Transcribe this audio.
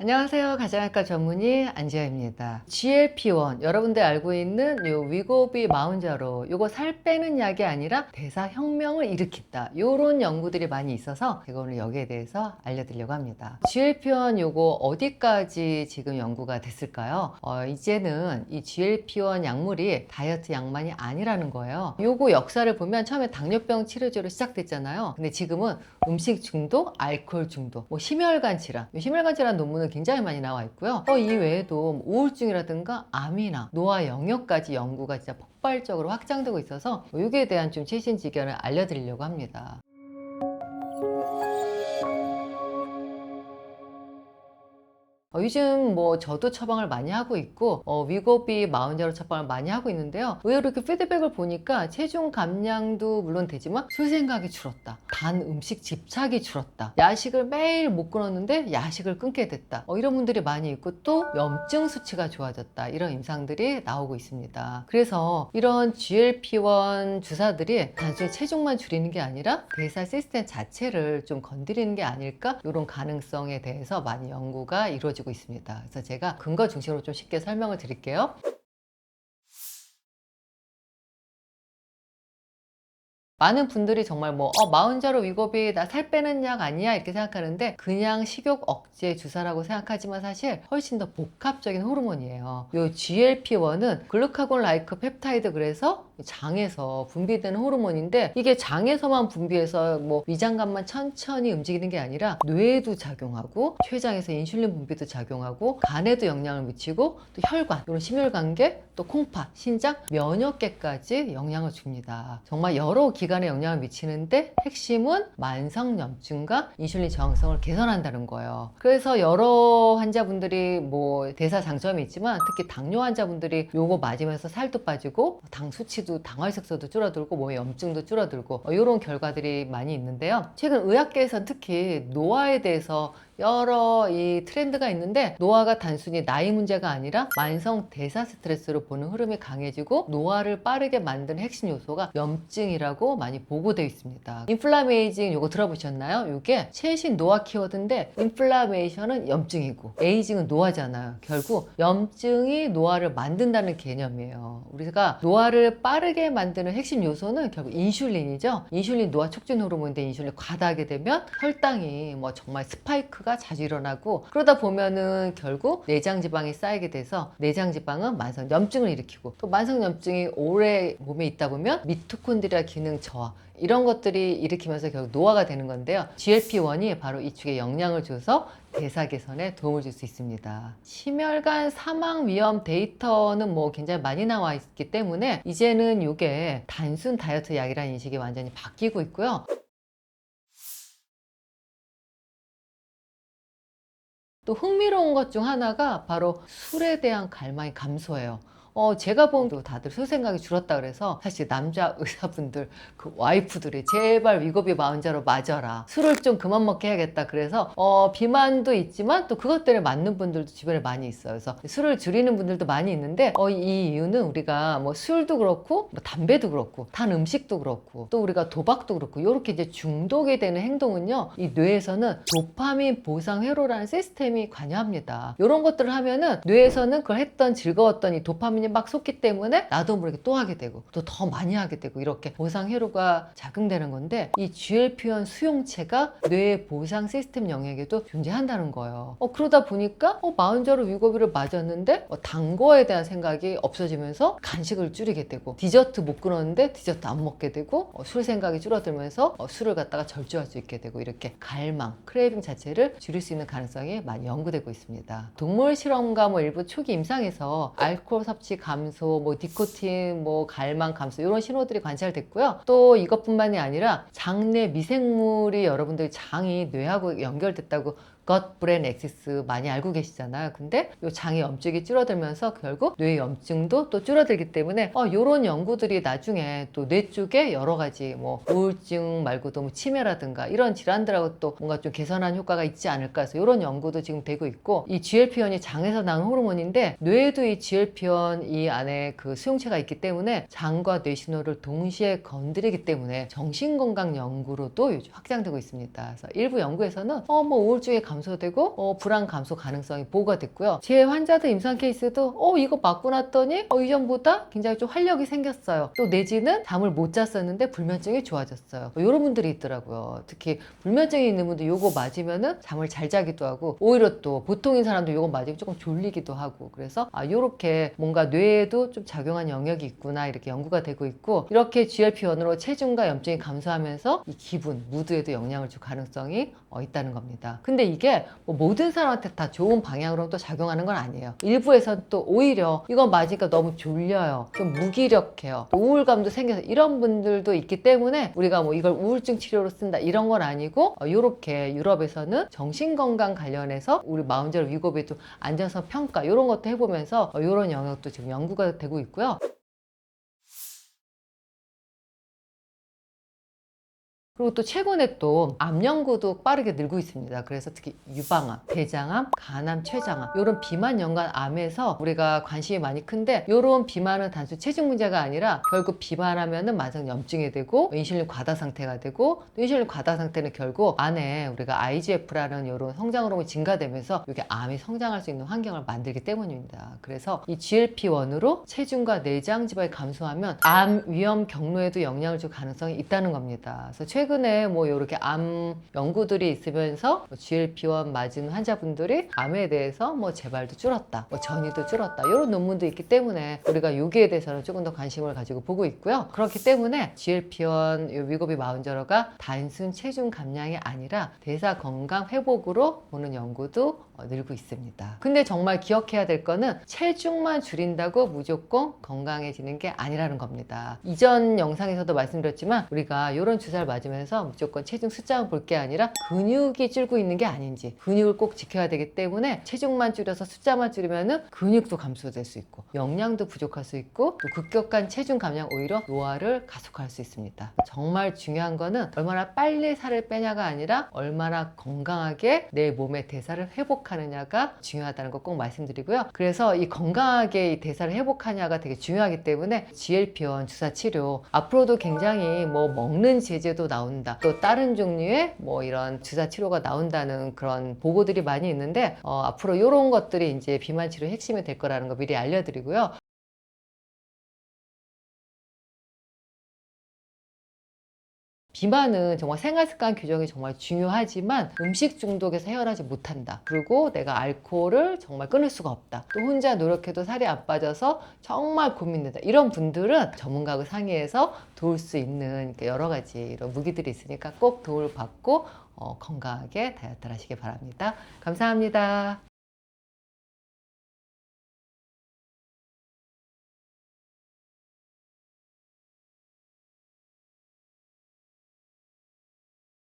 안녕하세요. 가정의학과 전문의 안지아입니다. GLP-1 여러분들 알고 있는 요 위고비 마운자로 요거 살 빼는 약이 아니라 대사혁명을 일으킨다. 요런 연구들이 많이 있어서 제가 오늘 여기에 대해서 알려드리려고 합니다. GLP-1 요거 어디까지 지금 연구가 됐을까요? 이제는 이 GLP-1 약물이 다이어트 약만이 아니라는 거예요. 요거 역사를 보면 처음에 당뇨병 치료제로 시작됐잖아요. 근데 지금은 음식 중독, 알코올 중독, 심혈관 질환, 심혈관 질환 논문은 굉장히 많이 나와 있고요. 이 외에도 우울증이라든가 암이나 노화 영역까지 연구가 진짜 폭발적으로 확장되고 있어서 여기에 대한 좀 최신 지견을 알려드리려고 합니다. 요즘 저도 처방을 많이 하고 있고 위고비 마운자로 처방을 많이 하고 있는데요. 의외로 이렇게 피드백을 보니까 체중 감량도 물론 되지만 술 생각이 줄었다, 단 음식 집착이 줄었다, 야식을 매일 못 끊었는데 야식을 끊게 됐다, 이런 분들이 많이 있고, 또 염증 수치가 좋아졌다, 이런 임상들이 나오고 있습니다. 그래서 이런 GLP-1 주사들이 단순히 체중만 줄이는 게 아니라 대사 시스템 자체를 좀 건드리는 게 아닐까, 이런 가능성에 대해서 많이 연구가 이루어지고 있습니다. 그래서 제가 근거 중심으로 좀 쉽게 설명을 드릴게요. 많은 분들이 정말 마흔자로 위고비 나 살 빼는 약 아니야 이렇게 생각하는데, 그냥 식욕 억제 주사라고 생각하지만 사실 훨씬 더 복합적인 호르몬이에요. 요 GLP-1은 글루카곤 라이크 펩타이드, 그래서 장에서 분비되는 호르몬인데, 이게 장에서만 분비해서 위장관만 천천히 움직이는 게 아니라 뇌에도 작용하고 췌장에서 인슐린 분비도 작용하고 간에도 영향을 미치고, 또 혈관, 이런 심혈관계, 또 콩팥, 신장, 면역계까지 영향을 줍니다. 정말 여러 기관에 영향을 미치는데, 핵심은 만성염증과 인슐린 저항성을 개선한다는 거예요. 그래서 여러 환자분들이 대사 장점이 있지만, 특히 당뇨 환자분들이 요거 맞으면서 살도 빠지고 당 수치도, 당화혈색소도 줄어들고 몸의 염증도 줄어들고 이런 결과들이 많이 있는데요. 최근 의학계에서는 특히 노화에 대해서 여러 이 트렌드가 있는데, 노화가 단순히 나이 문제가 아니라 만성 대사 스트레스로 보는 흐름이 강해지고, 노화를 빠르게 만드는 핵심 요소가 염증이라고 많이 보고되어 있습니다. 인플라메이징 요거 들어보셨나요? 이게 최신 노화 키워드인데, 인플라메이션은 염증이고 에이징은 노화잖아요. 결국 염증이 노화를 만든다는 개념이에요. 우리가 노화를 빠르게 만드는 핵심 요소는 결국 인슐린이죠. 인슐린 노화 촉진 호르몬인데, 인슐린 과다하게 되면 혈당이 정말 스파이크가 자주 일어나고, 그러다 보면은 결국 내장 지방이 쌓이게 돼서 내장 지방은 만성 염증을 일으키고, 또 만성 염증이 오래 몸에 있다 보면 미토콘드리아 기능 저하, 이런 것들이 일으키면서 결국 노화가 되는 건데요. GLP-1이 바로 이 축에 영향을 줘서 대사 개선에 도움을 줄 수 있습니다. 심혈관 사망 위험 데이터는 굉장히 많이 나와 있기 때문에 이제는 이게 단순 다이어트 약이라는 인식이 완전히 바뀌고 있고요. 또 흥미로운 것 중 하나가 바로 술에 대한 갈망이 감소해요. 제가 보기도 다들 술 생각이 줄었다 그래서, 사실 남자 의사분들, 그 와이프들이 제발 위고비 마흔자로 맞아라, 술을 좀 그만 먹게 해야겠다, 그래서 비만도 있지만 또 그것 때문에 맞는 분들도 주변에 많이 있어요. 그래서 술을 줄이는 분들도 많이 있는데, 이 이유는 우리가 술도 그렇고 담배도 그렇고 단 음식도 그렇고 또 우리가 도박도 그렇고, 이렇게 이제 중독이 되는 행동은요, 이 뇌에서는 도파민 보상 회로라는 시스템이 관여합니다. 이런 것들을 하면은 뇌에서는 그걸 했던 즐거웠던 이 도파민이 막 솟기 때문에 나도 모르게 또 하게 되고 또 더 많이 하게 되고, 이렇게 보상 회로가 작용되는 건데, 이 GLP-1 수용체가 뇌의 보상 시스템 영역에도 존재한다는 거예요. 그러다 보니까 마흔자로 위고비를 맞았는데 단 거에 대한 생각이 없어지면서 간식을 줄이게 되고, 디저트 못 끊었는데 디저트 안 먹게 되고, 술 생각이 줄어들면서 술을 갖다가 절주할 수 있게 되고, 이렇게 갈망, 크레이빙 자체를 줄일 수 있는 가능성이 많이 연구되고 있습니다. 동물 실험과 일부 초기 임상에서 알코올 섭취 감소, 니코틴, 갈망 감소, 이런 신호들이 관찰됐고요. 또 이것뿐만이 아니라 장내 미생물이, 여러분들 장이 뇌하고 연결됐다고 것 브레인 엑시스 많이 알고 계시잖아요. 근데 이 장의 염증이 줄어들면서 결국 뇌 염증도 또 줄어들기 때문에 이런 연구들이 나중에 또 뇌 쪽에 여러 가지 우울증 말고도 치매라든가 이런 질환들하고 또 뭔가 좀 개선한 효과가 있지 않을까 해서 이런 연구도 지금 되고 있고, 이 GLP-1이 장에서 나온 호르몬인데 뇌에도 이 GLP-1 이 안에 그 수용체가 있기 때문에 장과 뇌 신호를 동시에 건드리기 때문에 정신건강 연구로도 요즘 확장되고 있습니다. 그래서 일부 연구에서는 우울증이 감소되고 불안 감소 가능성이 보고가 됐고요. 제 환자들 임상 케이스도 이거 맞고 났더니 이전보다 굉장히 좀 활력이 생겼어요. 또 내지는 잠을 못 잤었는데 불면증이 좋아졌어요. 이런 분들이 있더라고요. 특히 불면증이 있는 분들 요거 맞으면은 잠을 잘 자기도 하고, 오히려 또 보통인 사람도 요거 맞으면 조금 졸리기도 하고, 그래서 요렇게 뭔가 뇌에도 좀 작용한 영역이 있구나 이렇게 연구가 되고 있고, 이렇게 GLP-1으로 체중과 염증이 감소하면서 이 기분, 무드에도 영향을 줄 가능성이 있다는 겁니다. 근데 이게 뭐 모든 사람한테 다 좋은 방향으로 또 작용하는 건 아니에요. 일부에선 또 오히려 이거 맞으니까 너무 졸려요, 좀 무기력해요, 또 우울감도 생겨서, 이런 분들도 있기 때문에 우리가 뭐 이걸 우울증 치료로 쓴다 이런 건 아니고, 이렇게 유럽에서는 정신건강 관련해서 우리 마흔제로 위고비의 또 안전성 평가 이런 것도 해보면서 이런 영역도 지금 연구가 되고 있고요. 그리고 또 최근에 또 암 연구도 빠르게 늘고 있습니다. 그래서 특히 유방암, 대장암, 간암, 췌장암 이런 비만 연관 암에서 우리가 관심이 많이 큰데, 이런 비만은 단순 체중 문제가 아니라 결국 비만하면은 만성 염증이 되고 인슐린 과다 상태가 되고, 또 인슐린 과다 상태는 결국 안에 우리가 IGF라는 이런 성장 호르몬이 증가되면서 이게 암이 성장할 수 있는 환경을 만들기 때문입니다. 그래서 이 GLP-1으로 체중과 내장 지방이 감소하면 암 위험 경로에도 영향을 줄 가능성이 있다는 겁니다. 그래서 최근에 뭐 이렇게 암 연구들이 있으면서 GLP-1 맞은 환자분들이 암에 대해서 뭐 재발도 줄었다, 뭐 전이도 줄었다 이런 논문도 있기 때문에 우리가 여기에 대해서는 조금 더 관심을 가지고 보고 있고요. 그렇기 때문에 GLP-1 위고비 마흔제로가 단순 체중 감량이 아니라 대사 건강 회복으로 보는 연구도 늘고 있습니다. 근데 정말 기억해야 될 거는 체중만 줄인다고 무조건 건강해지는 게 아니라는 겁니다. 이전 영상에서도 말씀드렸지만 우리가 이런 주사를 맞으면서 무조건 체중 숫자만 볼 게 아니라 근육이 줄고 있는 게 아닌지, 근육을 꼭 지켜야 되기 때문에 체중만 줄여서 숫자만 줄이면은 근육도 감소될 수 있고 영양도 부족할 수 있고, 또 급격한 체중 감량 오히려 노화를 가속할 수 있습니다. 정말 중요한 거는 얼마나 빨리 살을 빼냐가 아니라 얼마나 건강하게 내 몸의 대사를 회복하느냐가 중요하다는 거 꼭 말씀드리고요. 그래서 이 건강하게 이 대사를 회복하냐가 되게 중요하기 때문에 GLP-1 주사 치료 앞으로도 굉장히 뭐 먹는 제재도 나온다, 또 다른 종류의 뭐 이런 주사 치료가 나온다는 그런 보고들이 많이 있는데, 앞으로 이런 것들이 이제 비만 치료 핵심이 될 거라는 거 미리 알려드리고요. 비만은 정말 생활습관 규정이 정말 중요하지만 음식 중독에서 헤어나지 못한다. 그리고 내가 알코올을 정말 끊을 수가 없다. 또 혼자 노력해도 살이 안 빠져서 정말 고민된다. 이런 분들은 전문가하고 상의해서 도울 수 있는 여러 가지 이런 무기들이 있으니까 꼭 도움을 받고 건강하게 다이어트를 하시기 바랍니다. 감사합니다.